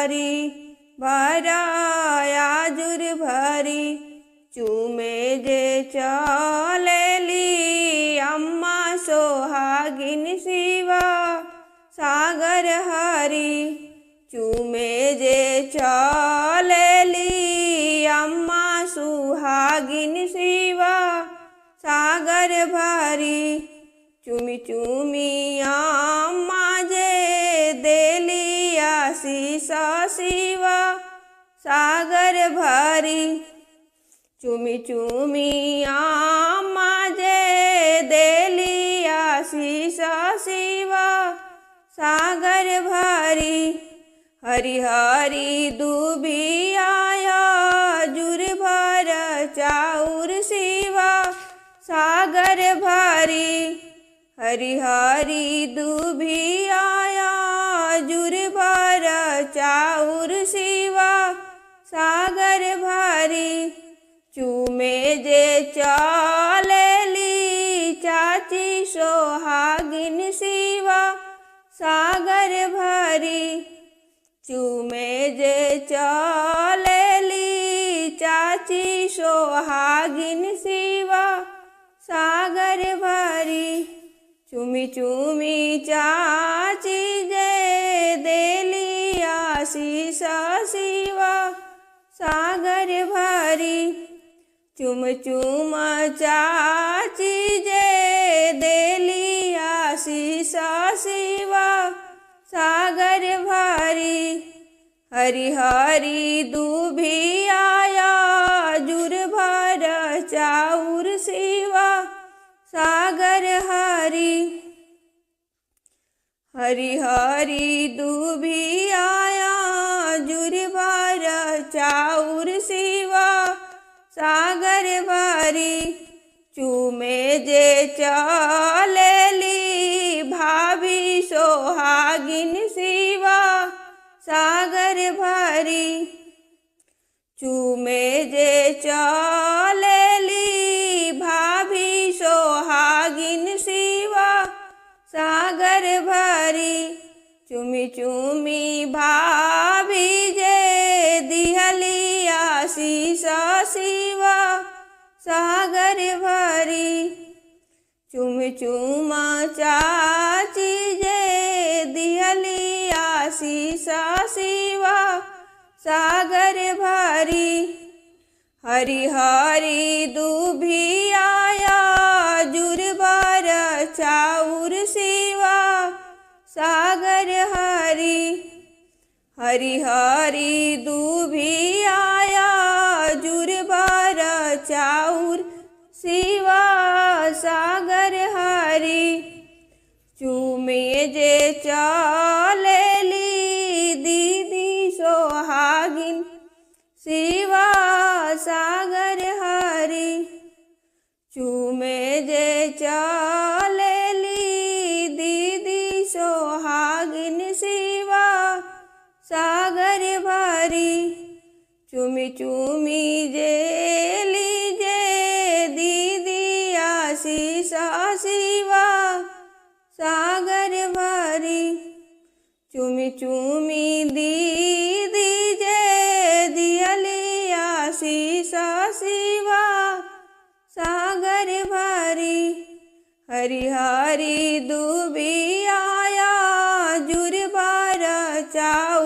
भारी भराया जुर भरी चूमे जे चलेली अम्मा सोहागिन शिवा सागर हरी चूमे जे चलेली अम्मा सुहागिन शिवा सागर भरी चूमी चूमी अम्मा जे देली आशीष शिवा सागर भरी चूमी चूमी अम्मा जे देली आशीष शिवा सागर भरी हरि हरि दुबिया जुर भर चाउर शिवा सागर भरी हरि हरि दुबिया जुर भर चाउर शिवा सागर भरी चूमे जे चलेली चाची सोहागिन शिवा सागर भरी चूमे जे चलेली चाची सोहागिन शिवा सागर भरी चूमी चूमी चाची जे देली आशीष शिवा सागर भरी चुम चुम चाची जे देली आशीष शिवा सागर भरी हरि हरि दुबिया जुर भर चाउर शिवा सागर हरी हरि हरि दुबिया जुर भर चाउर शिवा सागर भरी चूमे जे चलेली भाभी सोहागिन शिवा सागर भरी चूमे जे चलेली भाभी सोहागिन शिवा सागर भरी चूमी चूमी भाभी जे दिहली आशीष शिवा सागर भरी चुम चुम चाची जे दिहली आशीष शिवा सागर भरी हरि हरि दुबिया जुर भर चाउर शिवा सागर हरी हरि हरि दुबिया जुर भर चाउर शिवा सागर हरी चूमे जे चलेली दीदी सोहागिन शिवा सागर हरी चूमे जे चलेली दीदी सोहागिन शिवा सागर भरी चूमी चूमी जे लीजे दीदी आशीष शिवा सागर भरी चूमी चूमी दीदी जे दियली आशीष शिवा सागर भरी हरि हरि दुबिया जुर भर चाउर